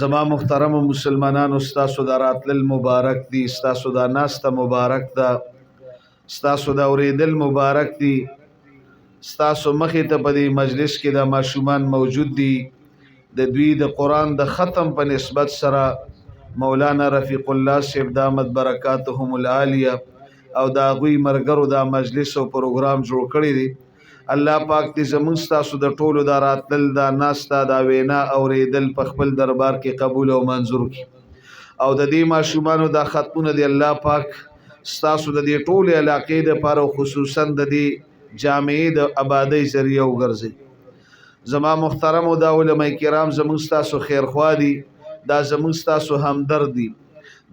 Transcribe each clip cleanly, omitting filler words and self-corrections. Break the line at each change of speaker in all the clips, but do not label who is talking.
زما محترم مسلمانانو ستاسو د راتلل مبارک دی، ستاسو د ناسته مبارک ده، ستاسو د اوریدل مبارک دی. ستاسو مخې ته په دې مجلس کې د ماشومان موجود دي. د دوی د قرآن د ختم په نسبت سره مولانا رفیق الله صاحب دامت برکاتهم العالیه او د هغوی ملګرو دا مجلس او پروګرام جوړ کړی دی. الله پاک دې زموږ ستاسو د ټولو دا راتلل دا ناسته دا وینا اوریدل په خپل دربار کې قبول او منظور کړي او د دې ماشومانو دا ختمونه دی الله پاک ستاسو د دې ټولې علاقې دپاره خصوصا د دې جامعې د آبادۍ ذریعه وګرځي. زما محترمو دا علماء کرام زموږ ستاسو خیرخوا دي، دا زموږ ستاسو همدرد دي.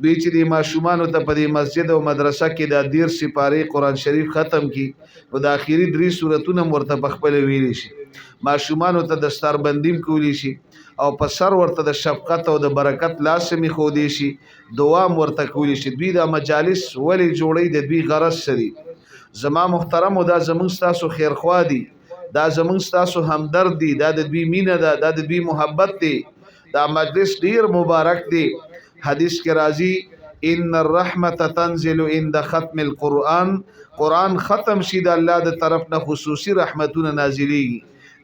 دوی چې د ماشومانو ته په دې مسجد او مدرسه کې د 13 سپارې قرآن شریف ختم کی او د آخري 3 سورتونه ورته په خپل ویلی شي، ماشومانو ته دستاربندیم کولی شي او په سر ورته د شفقت او د برکت لاسمې خودی شي، دعا ورته کولی شي. دوی دا مجالس ولې جوړي د دوی غرض سری. زما محترمو دا زموږ ستاسو خیرخوا دي، دا زموږ ستاسو همدرد دي، دا د دوی مینه ده، دا د دوی محبت دی. دا مجلس ډیر مبارک دی. حدیث کې راځي ان الرحمت تنزل عند ختم القرآن، قرآن ختم شي د الله د طرف نه خصوصي رحمتونه نازلېږي.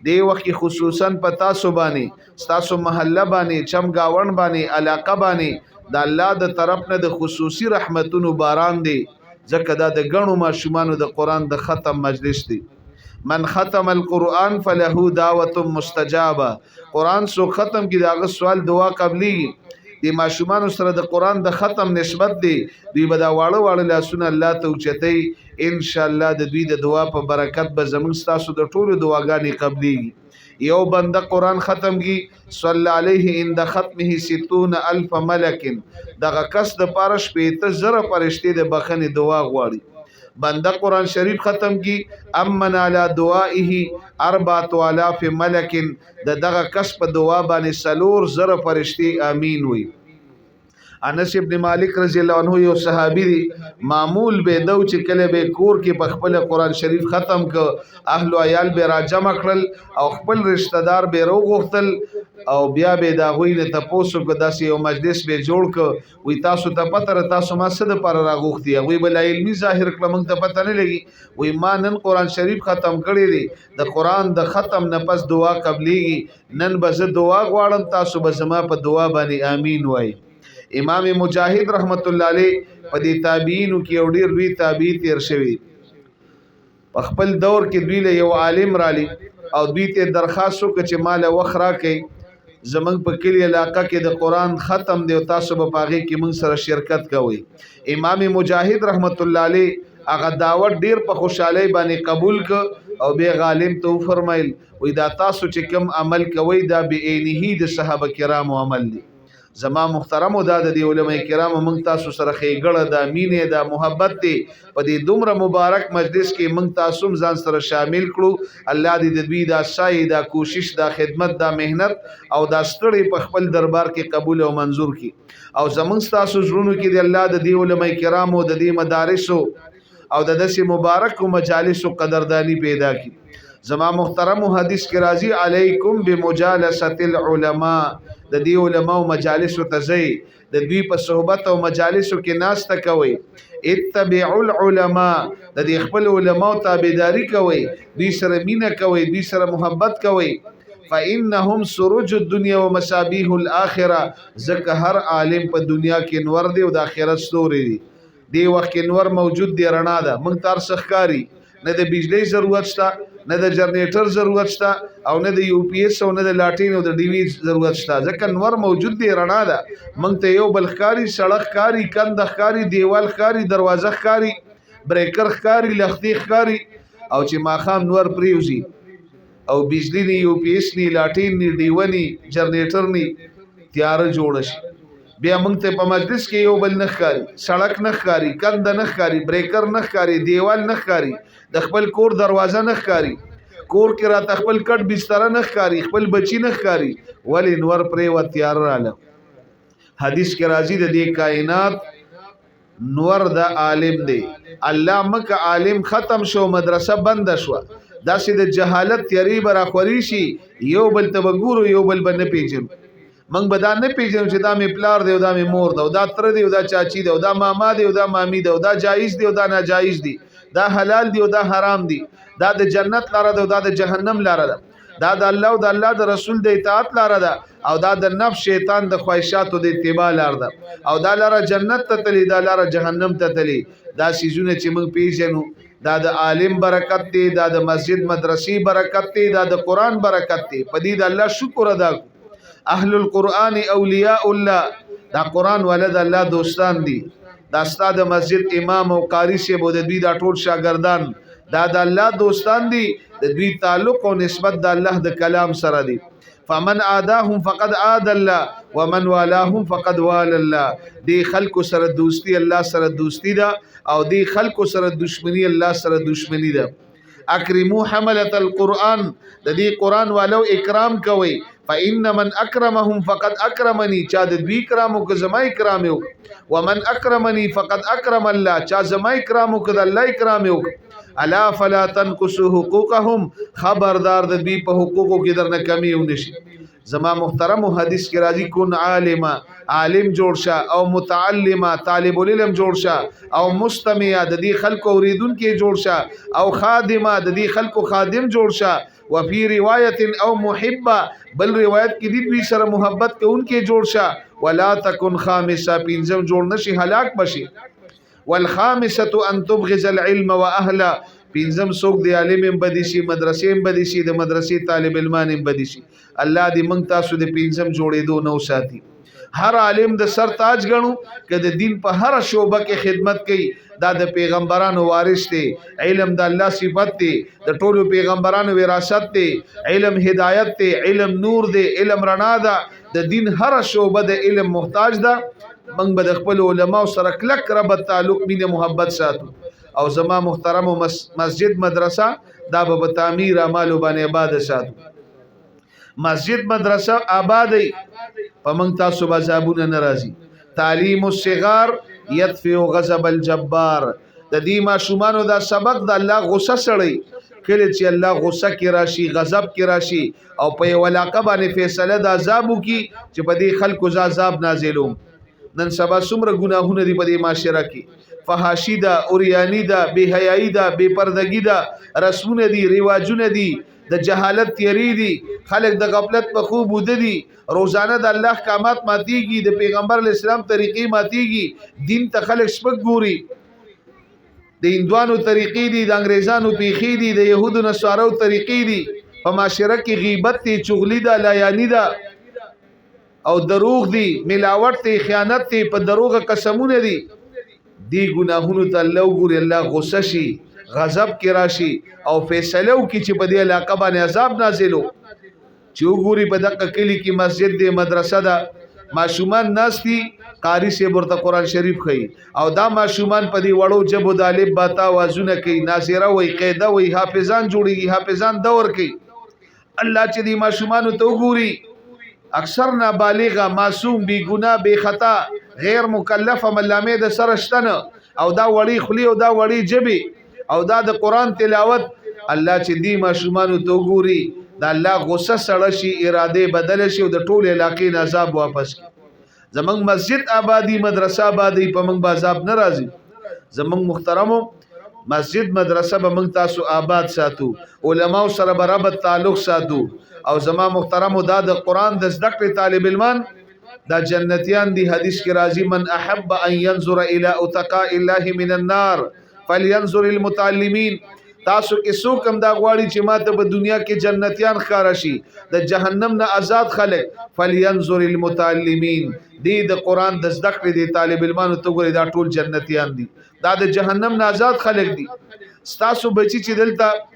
دی وخت خصوصا په تاسو باندې ستاسو محله باندې چمګاون باندې علاقه باندې د الله د طرف نه د خصوصي رحمتونو باران دی، ځکه دا د ګڼو ماشومانو د قرآن د ختم مجلس دی. من ختم القرآن فله دعوة مستجابه، قرآن سو ختم کی داغه سوال دعا قبلی. دی ماشومانو سره د قرآن د ختم نسبت دی، دوی به دا واړه واړه لاسونه الله ته اوچتوي. ان شاء الله د دوی د دعا په برکت به زموږ ستاسو د ټولو دعاګانې قبلیږي. یو بنده قرآن ختم کی صلی علیه عند ختمه 60,000 ملک، دغه کس د پاره 15,000 فرشتې د بخښنې دعا غواړي. بنده قرآن شریف ختم کی امن علی دعائه 4,000 ملک، دغه کس په دعا باندې 4,000 فرشتي امین وي. انس ابن مالک رضی الله عنه یو صحابي دی، معمول به دو چې کله به کور کې په خپل قرآن شریف ختم ک اهل او عیال به را جمع کړل او خپل رشتہ دار به روغختل او بیا به دا غوی نه تاسو کو داسې یو مجلس به جوړ ک وی تاسو ته پته تاسو ما څه د پر راغوختي وی بل علمي ظاهر کله موږ ته پته نه لګي. وی ما نن قرآن شریف ختم کړی دی، د قرآن د ختم نه پس دعا قبليږي، نن به زه دعا غواړم تاسو به زما په دعا باندې امین وای. امام مجاهد رحمت الله علیه په دې تابعینو کې یو ډیر لوی تابعی تیر شوی. په خپل دور کې دوی له یو عالم رالی او دوی ته درخواست وکړه چې مال وخرا کوي، زمنګ په کلی علاقه کې د قرآن ختم دی او تاسو به پاغي کې موږ سره شرکت کوئ. امام مجاهد رحمت الله علیه هغه دعوت ډیر په خوشحالي باندې قبول ک او به عالم ته فرمایل وای دا تاسو چې کوم عمل کوئ دا به عینه د صحابه کرامو عمل دی. زما محترمو دا د علماء کرامو موږ تاسو سره خېګړه د مینې د محبت دی په دې دومره مبارک مجلس کې موږ تاسو ځان سره شامل کړو. الله دې د دوی دا سعی دا کوشش دا خدمت دا مهنت او دا ستړي په خپل دربار کې قبول او منظور کړي او زموږ تاسو زړونو کې د الله د علماء کرامو د دې مدارسو او د داسې مبارک مجالسو قدردانی پیدا کړي. زما محترم حدیث کې راځي علیکم بمجالسه العلماء، د دې علماء مجالس ته ځئ، د دوی په صحبت او مجالسو کې ناسته کوئ. اتبعوا العلماء، د دې خپل علماء تابعداري کوئ، دوی سره مینه کوئ، دوی سره محبت کوئ. فإنهم سروج الدنيا ومصابيح الآخرة، ځکه هر عالم په دنیا کې نور دی او د آخرت ستوري دی. دی وخت کې نور موجود دی، رڼا ده، موږ تار سخکاری نه د بجلی ضرورت شته، نه د جنریټر ضرورت شته او نه د یو پی ایس او نه د لاټین او د ډي وی ضرورت شته، ځکه نور موجود دی، رڼا ده. موږ ته یو بل ښکاري، سړک ښکاري، کند ښکاري، دیوال ښکاري، دروازه ښکاري، بریکر ښکاري، لختي ښکاري. او چې ماښام نور پریوزي او بجلی نه یو پی ایس نه لاټین نه ډي و نه جنریټر نه تیار جوړ شي، بیا موږ ته په مجلس کې یو بل نه ښکاري، سړک نه ښکاري، کند نه ښکاري، بریکر نه ښکاري، دیوال نه ښکاري، د خپل کور دروازه نه ښکاري، کور کې راته خپل کټ بستر نه ښکاري، خپل بچی نه ښکاري، ولې نور پرې و تیار رااله. حدیث کې راځي د دې کائنات نور د عالم دی. الله مکه عالم ختم شو، مدرسه بند شو، داسې د جهالت تیاری برا خوري شي، یو بل ته وګورو یو بل باندې پیژنو. موږ به دا نه پیژنو چې دا مې پلار دی او دا مې مور ده او دا تره دی او دا چاچی دی او دا ماما دی او دا مامی دی او دا جایز دی او دا ناجایز دی، دا حلال دی او دا حرام دی، دا د جنت لاره ده او دا د جهنم لاره ده، دا د الله او د الله د رسول د اطاعت لاره ده او دا د نفس شیطان د خواهشاتو د اتباع لاره ده، او دا لاره جنت ته تلی، دا لاره جهنم ته تلی. دا سيزونه چې موږ پیژنو دا د عالم برکت دی، دا د مسجد مدرسې برکت دی، دا د قران برکت دی. په دې د الله شکر ادا کو. اهل القرآن اولیاء الله، دا قران ولد الله دوستان دي. دا استاد مسجد امام او قاری شه بو د دوی دا ټول شاګردان دا د الله دوستان دي، د دوی تعلق او نسبت د الله د کلام سره دي. فمن عاداهم فقد عاد الله ومن والاهم فقد والى الله. دی خلق سره دوستی الله سره دوستی ده او دی خلق سره دشمنی الله سره دشمنی ده. اکرمو حملة القرآن، د دې قران والو اکرام کوي. فإن من اکرمهم فقد اکرمنی، چا د دوی اکرام او زما اکرام یو. ومن اکرمنی فقد اکرم الله، چا زما اکرام او د الله اکرام یو. الا فلا تنقصوا حقوقهم، خبردار د دوی په حقوقو کې درنه کمی ونشي. زما محترم حدیث کې راځي کن عالما، عالم جوړ شه، او متعلما، طالب العلم جوړ شه، او مستمع د دې خلکو اوریدونکو جوړ شه، او خادمه د دې خلکو خادم جوړ شه. وفي روایت او محبه، بل روایت کې دې دوی سره محبت کوونکې جوړ شه. ولا تکن خامسه، پنځم جوړ نشي هلاک بشي. والخامسه ان تبغض العلم واهله، پنځم څوک دی عالم بدی شي، مدرسې بدی شي، د مدرسې طالب علمان بدی شي. الله دې موږ تاسو د پنځم جوړېدو نو ساتي. هر عالم د سر تاج غنو که د دین په هر شعبه کې خدمت کوي، دا د پیغمبرانو وارث دی. علم د الله صفت دی، د ټولو پیغمبرانو وراثت دی. علم هدایت دی، علم نور دی، علم رڼا ده. د دین هر شعبه د علم محتاج ده. موږ به د خپل علماو سره کلک ربط تعلق مینه محبت ساتو. او زما محترم مسجد مدرسه دا به تعمیر اعمالو باندې آباد ساتو. مسجد مدرسه آبادی په موږ تاسو بازابونه ناراضي. تعلیم الصغار يدفع غضب الجبار، د دې ماشومانو دا سبق د الله غصه سړی کله چې الله غصه کې راشي، غضب کې راشي او په یو علاقه باندې فیصله د عذاب وکي چې په دې خلکو ز عذاب نازلوم. نن سبا څومره ګناهونه دي په دې معاشره کې، فحاشي ده، اوریانی ده، بے حیايي ده، بے پردګي ده، رسمونه دي، رواجونه دي، د جهالت تیری دي، خلک د غفلت په خوب ود دي. روزانه د الله احکامات ماتيږي، د پیغمبر اسلام طریقې ماتيږي، دین ته خلک شپک ګوري. د هندوانو طریقې دي، د انګريزانو پیخي دي، د يهودو نصارو طریقې دي. په معاشره کې غیبت دي، چغلی ده، لايانی ده او دروغ دي، ملاوت دي، خیانت دي، په دروغ قسمونه دي. دی گناهونو ته الله وګوري، الله غصه شي، غضب کې راشي او فیصله وکړي چې په دې علاقه باندې عذاب نازلو. چې وګوري په دغه کلی کې مسجد دی، مدرسه ده، ماشومان ناس دي، قاری سے ورته قرآن شریف کوي او دا ماشومان په دې وړو جبو د الف باتا وازونه کوي، ناظره وي، قاعده وي، حافظان جوړيږي، حافظان دور کوي. الله چې دې ماشومان ته وګوري، اکثر نابالغه، معصوم، بی ګناه، بی خطا، غیر مکلف ملامه د سرشتنه او دا وړي خلی او دا وړي جبي او دا د قران تلاوت. الله چې دی ماشومان ته وګوري، دا الله غصه سړی شي، اراده بدل شي او د ټول علاقې عذاب واپس. زمنګ مسجد آبادی، مدرسه آبادی، په موږ عذاب ناراضي. زمنګ محترمو مسجد مدرسه به موږ تاسو آباد ساتو، علماء سره برابر تعلق ساتو. او زما محترمو دا د قران د زده کړې طالب علمان دا جنتیان دی. حدیث کې راځي من احب ان ينظر الى اتقاء الله من النار فلينظر المتعلمين. تاسو کې څوک هم دا غواړي چې ماته په دنیا کې جنتیان ښکار شي، د جهنم نه آزاد خلک، فلينظر المتعلمين. دی د قران د زده کړې دی طالب علمانو ته ګوري، دا ټول جنتیان دي، دا د جهنم نه آزاد خلک دي. تاسو بچی چې دلته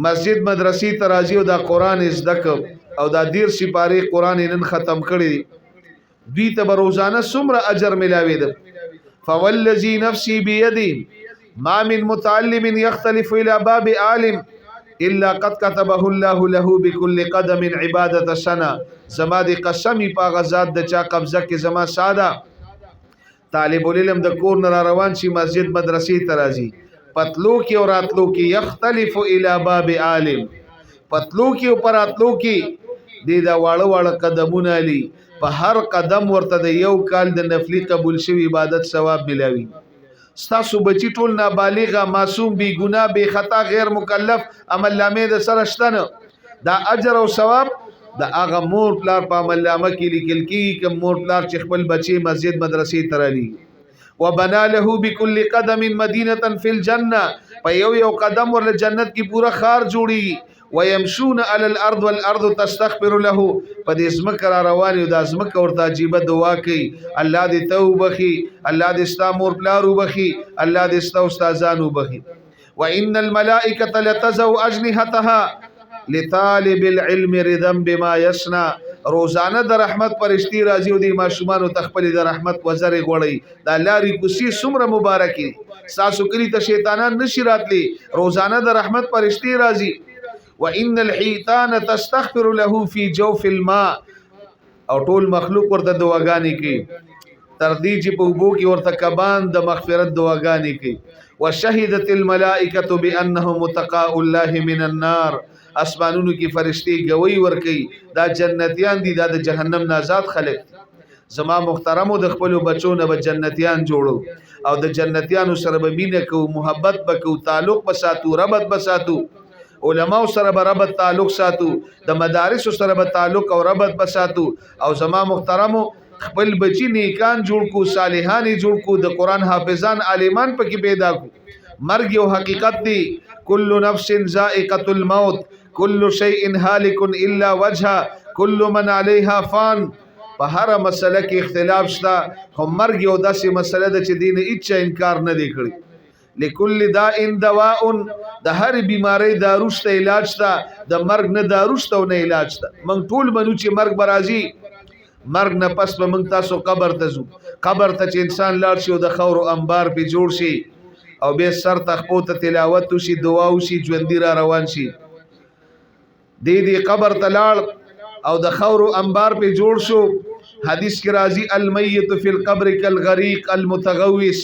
مسجد مدرسې ترازی او دا قران زدک او دا دیر سپاره قران نن ختم کړي، دوی ته روزانه څومره اجر ملاوي ده. فوالذي نفسي بيدي ما من متعلم يختلف الى باب عالم الا قد كتبه الله له بكل قدم عباده سنه. زما دي قسمی په غزاد د چا قبضه کې زما ساده طالب العلم د کور نه روان شي مسجد مدرسې ترازی، پتلو کې او راتلو کې یختلف الى باب عالم، پتلو کې او پراتلو کې دې دا واړه واړه قدمونه علی په هر قدم ورته د یو کال د نفلی قبول شوی عبادت ثواب ملاوي ستاسو بچی ټول نابالغه معصوم بی ګناه بی خطا غیر مکلف عمل نامه د سره شتنه دا اجر او ثواب دا هغه مور پلار په عمل نامه کې لیکل کیږي کوم مور پلار چې خپل بچی مسجد مدرسې ترالي وبنا له بكل قدم مدينه في الجنه په یو قدم ور جنت کی پورا خار جوړي ويمشون على الارض والارض تستغفر له په دې اسمه را رواني د اسمه ورته عجيبه دعا کوي الله دې توبخي الله دې استا مور پلار وبخي الله دې استا استادانو وبخي وان الملائکه لتزو اجنحتها لطالب العلم رضا بما يصنع روزانه د رحمت پرشتي راځي او د ماشومان تخپل د رحمت وزر غوړي د لاري کوسي سمره مبارکي ساسو کلی ته شیطانان نشی راتلی روزانه د رحمت پرشتي راځي وان الحيتان تستغفر له في جوف الماء او ټول مخلوق ورته دعاګانې کوي تر دې چې په وبو کې ورته کبان د مغفرت دعاګانې کوي وشهدت الملائکه بانه متقاء الله من النار اسمانونو کې فرشتي گوي ور کوي دا جنتیان دي دا د جهنم نه آزاد خلق زما محترمو د خپل بچو نه به جنتیان جوړو او د جنتیانو سره به مینه کو محبت بکو تعلق بساتو ربط بساتو علماء سره به ربط تعلق ساتو د مدارس سره به تعلق او ربط بساتو او زما محترمو خپل بچی نیکان جوړ کو صالحان جوړ کو د قران حافظان عالمان پکې پیدا کو مرګ یو حقیقت دی کل نفس ذائقه الموت کل شیء هالک الا وجهه کل من علیها فان په هر مسله کې اختلاف شته خو مرګ یو داسې مسله ده چې دین هیڅ انکار نه دی کړی لكل داء دواء د هر بیماری داروشته علاج تا د مرګ نه داروشته او نه علاج تا من ټول منو چې مرګ برازي مرګ نه پس به من تاسو قبر ته ځو قبر ته چې انسان لاړ شي او د خور او انبار په جوړ شي او به سر تخپو ته تلاوت شي دعا شي ژوندۍ را روان شي دې قبر ته لاړ او د خور او انبار په جوړ شو حدیث کې راځي المیت فی القبر کالغریق المتغوث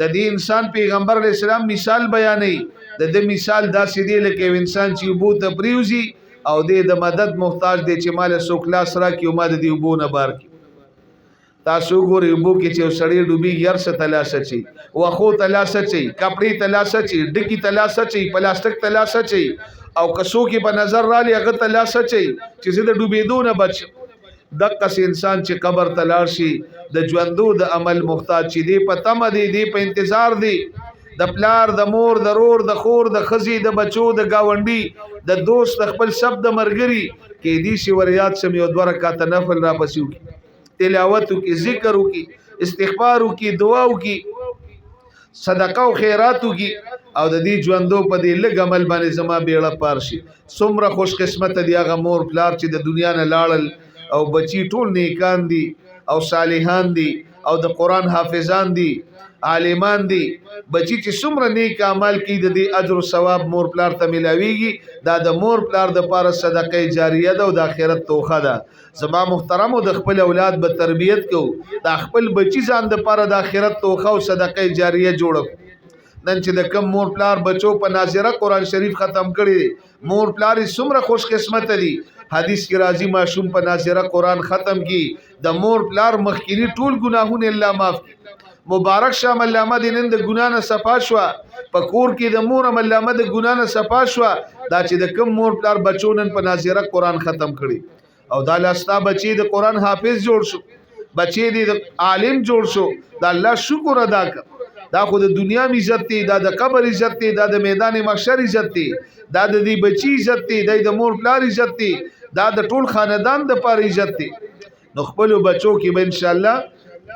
د دې انسان پیغمبر علیہ السلام مثال بیانې د مثال داسې دی لکه انسان چې بو ته پریوزي او د مدد محتاج دی چې مال سو کلاس را کی او ما د دې بو نه بار کی تاسو ګوري بو کې چې سړی ډوبي ير څه تلاشه چي واخو تلاشه چي کپړې تلاشه چي ډکی تلاشه چي پلاستیک تلاشه چي او کسو کې په نظر را لې هغه تلاشه چي چې زه د ډوبېدو نه بچ دقه انسان چې قبر تلار شي د ژوندو د عمل محتاج شي دی په تمه دی په انتظار دی د پلار د مور د رور د خور د خزي د بچو د گاونډي د دوست د خپل شب د مرګري کې دي شي وریات سم یو دوه رکعات نفل را پسیو تلاوت کی ذکر کی استغفار کی دعا کی صدقه او خیرات کی او د دې ژوندو په دې لګ عمل باندې زما بیړه پار شي څومره خوش قسمت دی هغه مور پلار چې د دنیا نه لاړل او بچی ټول نیکان دي او صالحان دي او د قران حافظان دي عالمان دي بچی چې څومره نیک اعمال کوي د دې اجر او ثواب مور پلار ته ملاويږي دا د مور پلار د پاره صدقه جاریه ده او د آخرت توخه ده زما محترمو د خپل اولاد به تربیت کو د خپل بچی ځان د پاره د آخرت توخه او صدقه جاریه جوړو نن چې د کم مور پلار بچو په ناظره قران شریف ختم کړي مور پلار څومره خوش قسمت دي حدیث کی راضی معصوم په ناظره قران ختم کی د مور پلار مخکینی ټول گناهونه الله معاف مبارک شام علامه دینن د ګنا نه صفا شو پکور کې د مور علامه د ګنا نه صفا شو دا چې د کم مور پلار بچونن په ناظره قران ختم کړي او دا لاستا بچی د قران حافظ جوړ شو بچی د عالم جوړ شو دا الله شکر ادا کړ دا خو د دنیا عزت دی دا د قبر عزت دی دا د میدان محشر عزت دی دا د دې بچی عزت دی د مور پلار عزت دی دا د ټول خاندان د پاره عزت دی نو خپل بچو کې به ان شاء الله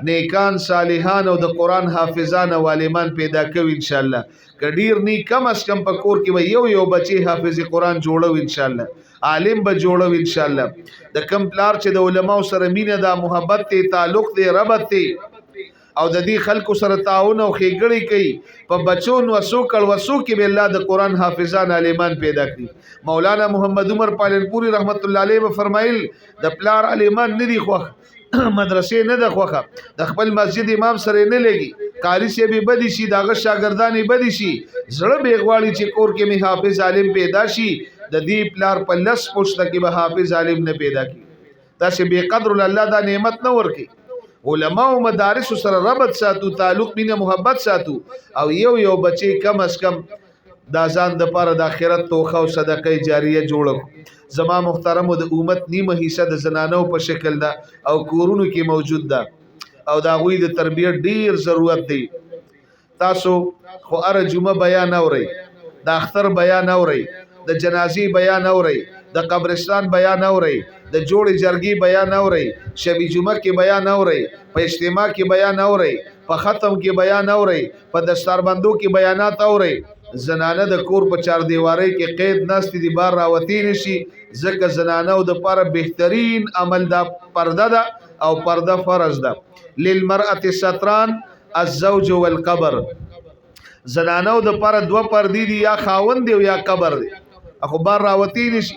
نیکان صالحان او د قران حافظان او عالمان پیدا کوي ان شاء الله کډیر نی کم اس کم په کور کې به یو بچی حافظ قران جوړو ان شاء الله عالم به جوړو ان شاء الله د کم پلار چې د علماو سره مینه دا محبت ته تعلق دی ربط دی او د دې خلکو سره تعاون او خېګړې کوي په بچو نو وسوکل وسو کې به الله د قران حافظان عالمان پیدا کړي مولانا محمد عمر پالنپوري رحمت الله علیه فرمایل د پلار عالمان ندي خوخ مدرسې نه د خوخه د خپل مسجد امام سره نه لګي قاری سی به بدی شي داغه شاګردانی بدی شي زړه بیغواړي چې کور کې می حافظ عالم پیدا شي د دې پلار په لس پوښته کې به حافظ عالم نه پیدا کی دا چې به قدر الله دا نعمت نه ورکی علماء او مدارس سره ربط ساتو تعلق مینه محبت ساتو او یو بچي کم از کم دا ځان د پاره د آخرت توخه او صدقه جاریه جوړو زما محترمو د امت نیمه حصہ د زنانو په شکل ده او کورونو کې موجود ده او دا غوی د تربیت ډیر ضرورت دی تاسو خو ار جمعه بیان اوري د اختر بیان اوري د جنازي بیان اوري د قبرستان بیان اوري د جوړ جرګي بیان اوري شبي جمعه کې بیان اوري په اجتماع کې بیان اوري په ختم کې بیان اوري په دستاربندو کې بیانات اوري زنانه د کور په چار دیواری کې قید نستی دی بار راوتی نشي ځکه زنانه د لپاره بهترین عمل دا پرده ده او پرده فرض ده للمرأه ستران الزوج والقبر زنانه د لپاره دوه پردې دي یا خاوند دی یا قبر دی اخو بار راوتی نشي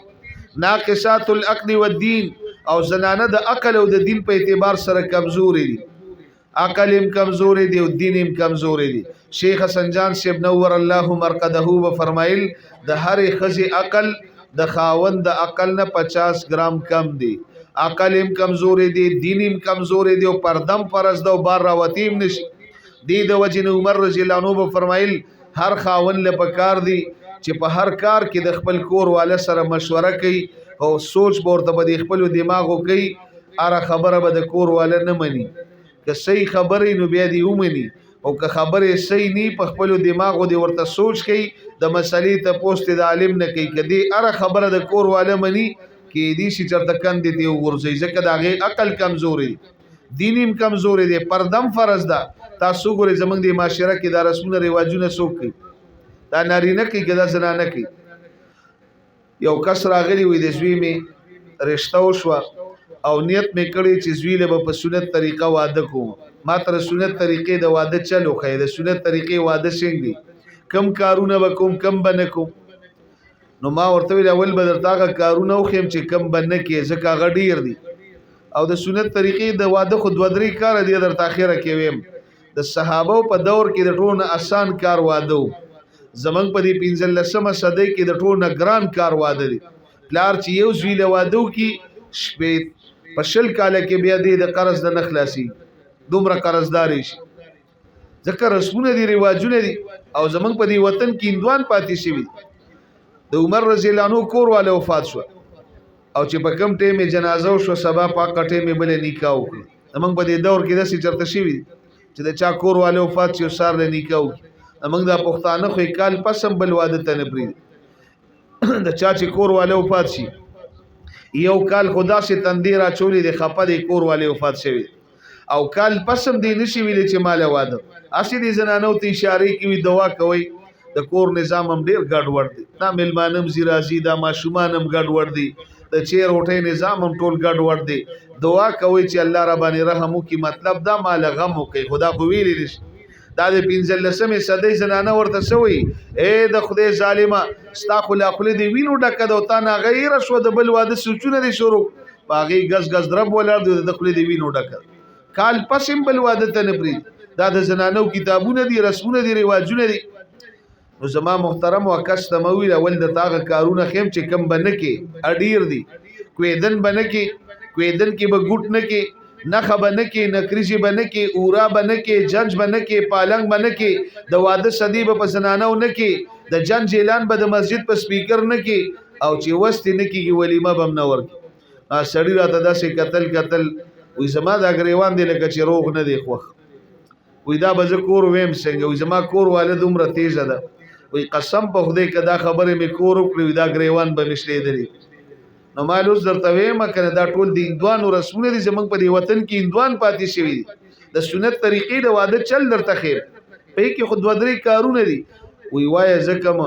ناقصات العقل والدين او زنانه د عقل او د دین په اعتبار سره کمزوري دي عقل هم کمزوري دی او دین هم کمزوري دی شیخ حسن جان صاحب نور الله مرقده و فرمایل د هر خزي عقل د خاوند د عقل نه 50 ګرام کم دی عقل هم کمزوري دی دین هم کمزوري دی او پردم فرض د بار راوتیم نشي دی د وجن عمر رضی الله عنه فرمایل هر خاوند له پکار دی چې په هر کار کې د خپل کور والا سره مشوره کوي او سوچ ورته به خپل دماغو کوي اره خبره به د کور والا نه مني که صحیح خبرې نو بیا دی ومني او که خبرې صحیح نی په خپل دماغو دی ورته سوچ کوي د مسلې ته پوسټ د عالم نه کوي کدي اره خبره د کور والا مني کې دې شي چرته کندې دی ورځي ځکه دا غي عقل کمزوري دینیم کمزوري دی پردم فرض ده تاسو ګورئ زمنګ د معاشره کې دا رسمونه رواجونه څوک کوي دا نارینه کوي که دا زنانه کوي یو کس راغلی وي د زوی می رشتہ وشوه او نیت می کړی چې زوی له په سنت طریقه واده کوم ما تر سنت طریقې د واده چلو خې د سنت طریقې واده څنګه دي کم کارونه وکوم کم بنکم نو ما ورته ویل اول به درتاغه کارونه وخم چې کم بنه کې ځکه غډیر دي او د سنت طریقې د واده خود ودري کار دی در تاخيره کې ویم د صحابه په دور کې د ټولو آسان کار واده زمنګ په دې 15مه صدۍ کې د ټولو ګران کار واده دي پلار چې یو زوی له واده کې شپې په شل کاله کې بیا د قرض د نخلاصي دومره قرضداري شي ځکه رسمونه دي رواجونه دي او زمنګ په دې وطن کې اندوان پاتې شي د عمر رضی الله عنه کور والے وفات شو او چې په کم ټیم جنازه شو سبا په کټه می بل نکاح وکړ زمنګ په دې دور کې د سي چرته شي چې د چا کور والے وفات شو سار له نکاح زمنګ د پښتانه خو کال پسم بل واده ته نه پری د چا چې کور والے وفات شي یو کال خدا سے تندیرا چولی د خپه د کور والے وفات شوی او کال پسم دی نشي ویل چې مال واده اسی دي زنانو ته اشاره کوي دوا کوي د کور نظام هم ډیر ګډ وډ دي دا ملمانم زیرازي دا ماشومانم ګډ وډ دي د چیر اوټه نظام هم ټول ګډ وډ دي دعا کوي چې الله ربانی رحم وکي مطلب دا مال غم وکي خدا خو ویلی نشي دا د 15مه صدۍ زنانه ورته سوی اے د خدای ظالما ستا خلا خل دی وینو ډکه د تا نه غیر شو د بل واده سوچونه دي شروع باغی غز غز درب ولر د خل دی وینو ډکه کال پسم بل واده ته نه پری دا د زنانو کتابونه دي رسمونه دي رواجونه دي نو زما محترم وکاست مویل اول د تاغه کارونه خیم چې کم بنکه اډیر دي کویدن بنکه کویدن کې به ګټ نه کې نخ بنکی نکریشی بنکی اورا بنکی جنج بنکی پالنگ بنکی د واده صدی په زنانو نکی د جنج اعلان به د مسجد په سپیکر نکی او چې وست نکی کی ولیمه بم نور کی سړی راته داسې قتل وې زما دا غریوان دی لکه چې روغ نه دی خوخ وې دا به کور ویم څنګه وې زما کور والد عمر تیز ده وې قسم په خدای کدا خبره می کور کړی دا غریوان به نشلې دی نو مالوس درته وایم کنه دا ټول د اندوانو رسمونه دي زمنګ په دې وطن کې اندوان پاتې شوی دي د سنت طریقې د واده چل درته خیر په کې خود ودري کارونه دي وی وای زکم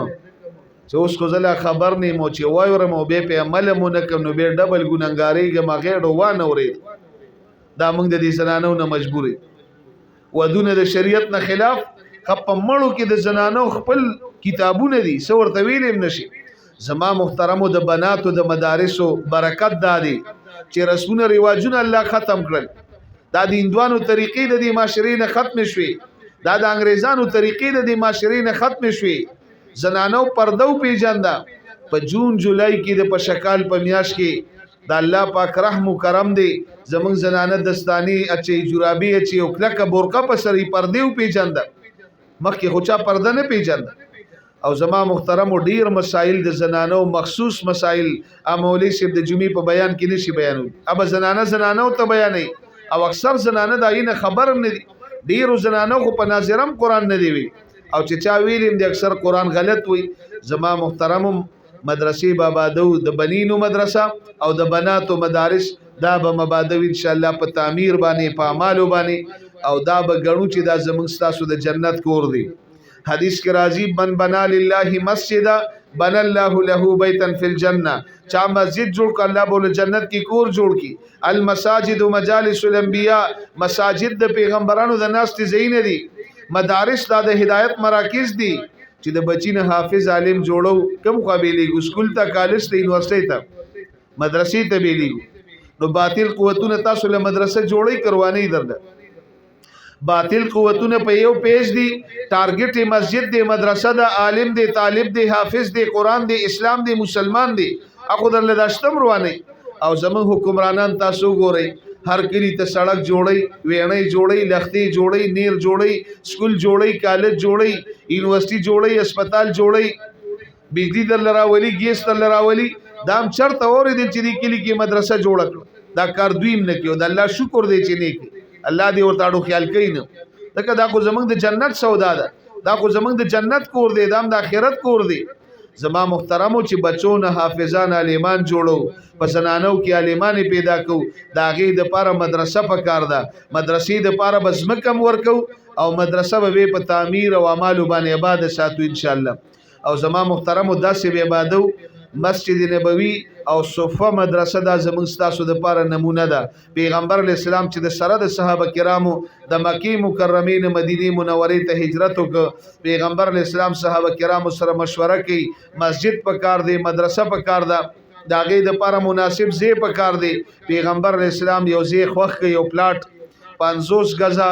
چې اوس خو زله خبر نه مو چې وای ورم او به په عمل مو نه کوم نو به ډبل ګننګاری ګم غېړو وانه وري دا موږ د دې زنانو نه مجبوري ودونه د شریعت نه خلاف خپ مړو کې د زنانو خپل کتابونه دي سو ورته ویلم نشي زما محترمو د بناتو د مدارسو برکت دادي چې رسمونه رواجونه الله ختم کړل دا د اندوانو طریقې د دې معاشرې نه ختم شوي دا د انګريزانو طریقې د دې معاشرې نه ختم شوي زنانو پردو پیجنده په جون جولای کې د پشکال په میاش کې د الله پاک رحم و کرم دی زمون زنانه دستانی اچي جرابي اچي او کلکه بورقه په سری پردیو پیجند مخکې خوچا پرده نه پیجند او زما محترم او ډیر مسائل د زنانو مخصوص مسائل امولي شپ د جمعې په بیان کې نشي بیانوي اب زنانو ته بیانې او اکثر زنانه د اینه خبر نه دي ډیر زنانو خو په ناظرم قران نه دی وی او چې چا ویلم د اکثر قران غلط وي زما محترم مدرسې بابا د بنینو مدرسه او د بناتو مدارس دا به مبادو ان شاء الله په تعمیر باندې په اعمالو باندې او دا به غړو چې دا زمونږ تاسو د جنت کور دی حدیث کې راځي من بنا لله مسجدا بنا الله له بیتا فی الجنه چا مسجد جوړ ک الله بوله جنت کې کور جوړ کی المساجد مجالس الانبیاء مساجد د پیغمبرانو د ناس ته زین دي مدارس د هدایت مراکز دي چې د بچینه حافظ عالم جوړو کوم قابلیت سکول ته کالج ته یونیورسيټي ته مدرسې ته بیلی نو باطل قوتونه تاسو له مدرسې جوړی کروانی درده باطل قوتونه په یو پیج دي ټارګټ مسجد دی مدرسه د عالم دی طالب دی حافظ دی قران دی اسلام دی مسلمان دی اخو در لداشتم روانه او زمون حکمرانان تاسو ګورئ هر کلی ته سړک جوړی وینې جوړی لختي جوړی نیر جوړی سکول جوړی کالج جوړی یونیورسيټي جوړی هسپتال جوړی بجلی در لراولي ګیس در لراولي دام چرته اور دي چې دی کلی کې مدرسه جوړ دا کار دویم نه کیو د الله شکر دی چې نه الله دې ورته اړو خیال کوي نه دغه دا خو زمنګ د جنت سودا ده دا خو زمنګ د جنت کور دی دام د آخرت کور دی زما محترمو چې بچونه حافظان عالمان جوړو پسنانو کې عالمان پیدا کو دا غي د پاره مدرسه پکار ده مدرسې د پاره بزمکم ورکو او مدرسه به په تعمیر او اعمال باندې آباد ساتو ان شاء الله او زما محترمو داسې به آبادو مسجد نبوي او صفه مدرسه دا زمون ستاسو د پاره نمونه ده پیغمبر علی السلام چې د سره د صحابه کرامو د مکی مکرمین مدینه منوره ته هجرت وک پیغمبر علی السلام صحابه کرامو سره مشوره کوي مسجد پکار دی مدرسه پکار ده دا غي د پاره مناسب زی پکار دی پیغمبر علی السلام یو زی خوخ کوي یو پلاټ 500 غزا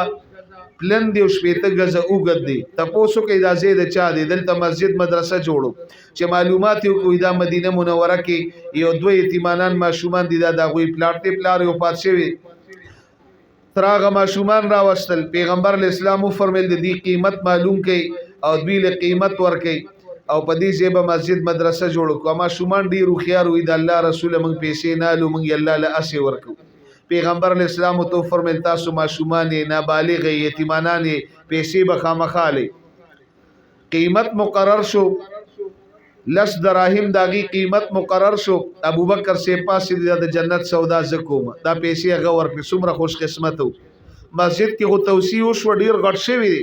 پلن دی او شپېته غزه اوګد دی تاسو کې دا زید چا دی دلته مسجد مدرسه جوړو چې معلومات یو کوی دا مدینه منوره کې یو دوه یتیمانان ماشومان دي دا غوي پلاټ ته پلار یو پات شوی تراغه ماشومان راوستل پیغمبر اسلام فرمایل دی قیمت معلوم کړي او دوی له قیمت ور کوي او په دې ځای به مسجد مدرسه جوړو کوه ماشومان ډیر خيار وي د الله رسول موږ پیسې نه لو موږ الله له اسی ورکو پیغمبر اسلام تو فرمایل تاسو ماشومان نابالغ یتیمانان پیسې به خامخاله قیمت مقرر شو لس دراهم داغي قیمت مقرر شو ابوبکر سے پاسې د جنت سودا زکوم دا پیسې هغه ورکړي څومره خوش قسمتو مسجد کې هو توسيع شو ډیر غټ شوی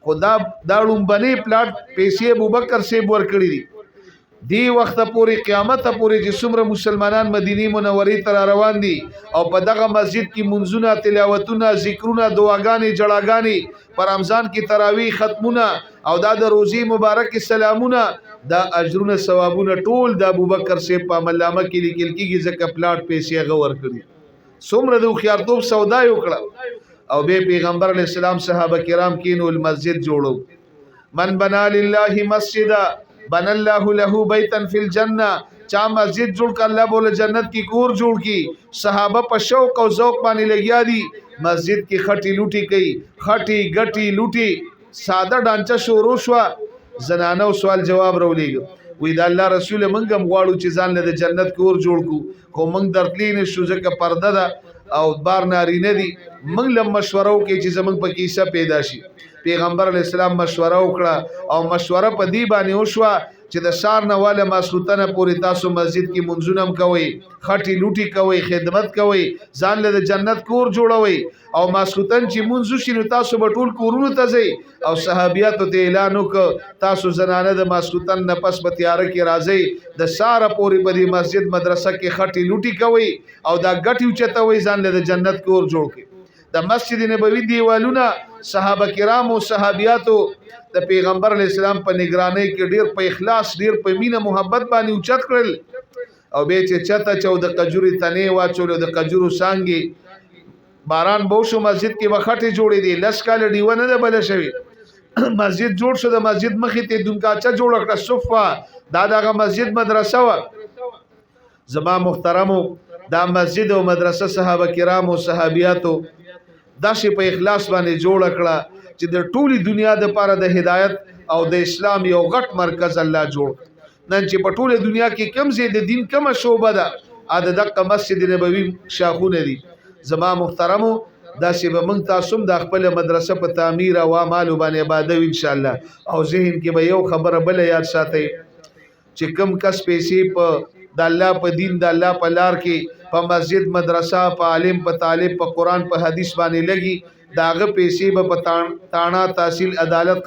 خدا دا لومبني پلاټ پیسې ابوبکر سے ورکړي دي دی وخت پوری قیامت پوری چې څومره مسلمانان مدینه منورې ته روان دي او په دغه مسجد کې منځونه تلاوتونه ذکرونه دعاګانې جړاګانې پر رمضان کې تراویح ختمونه او د روزي مبارک سلامونه دا اجرونه ثوابونه ټول د ابوبکر سے په ملامه کې لیکل کېږي ځکه پلاټ پیسې غور کړی څومره د خيارتوب سودا یو کړه او به پیغمبر علی السلام صحابه کرام کینو المسجد جوړو من بنا لله مسجدا بن الله له بیتا فی الجنه چا مسجد جوړ ک الله بوله جنت کی کور جوړ کی صحابه په شوق او ذوق باندې لګیا دي مسجد کی خټی لوټی کوي خټی غټی لوټی ساده ډانچه شروع شو زنانو سوال جواب رولېګ وې د الله رسول منګم غواړو چې ځان له جنت کور جوړ کو موږ درتلین شو ځکه پرده ده او بار ناری نه دي موږ لم مشوره وکړي چې زمنګ په کیسه پیدا شي پیغمبر علی السلام مشوره وکړه او مشوره په دی باندې وشوه چې د سار نه والا ماسوتنه پوری تاسو مسجد کې منځونم کوي خټي لوټي کوي خدمت کوي ځان له جنت کور جوړوي او ماسوتن چې منځو شینو تاسو په ټول کورونو ته ځي او صحابيات ته اعلان وک تاسو زنانه د ماسوتن نه پس په تیار کې راځي د سار پوری په مسجد مدرسه کې خټي لوټي کوي او دا غټي چته وي ځان له جنت کور جوړ کی د مسجد نبوي دیوالونه صحابه کرام او صحابياتو د پیغمبر علی السلام په نگرانی کې ډیر په اخلاص ډیر په مینه محبت باندې اوچت کړل او به چې چته 14 قجوري تنه واچول د قجورو سانګي باران بو شو مسجد کې وخته جوړې دي لس کال دیونه ده بل شوی مسجد جوړ شو د مسجد مخې ته دونکاچه جوړ کړه صفه دا دغه مسجد مدرسه و زما محترمو دا مسجد او مدرسه صحابه کرام او صحابياتو دا شی په اخلاص باندې جوړ کړه چې د ټولي دنیا د پاره د هدایت او د اسلام یو غټ مرکز الله جوړ نن چې په ټوله دنیا کې کم زی د دین کومه شوبه ده ا دغه مسجد نبوي شاخونه دي زما محترمو دا چې به موږ تاسو د خپل مدرسه په تعمیر او اعمال باندې عبادت ان شاء الله او ذهن کې به یو خبره بل یاد ساتئ چې کم کس پیسې په د الله په دین د الله په لار کې په مسجد مدرسه په عالم په طالب په قران په حدیث باندې لګي داغه پیسې به په تانا تحصیل عدالت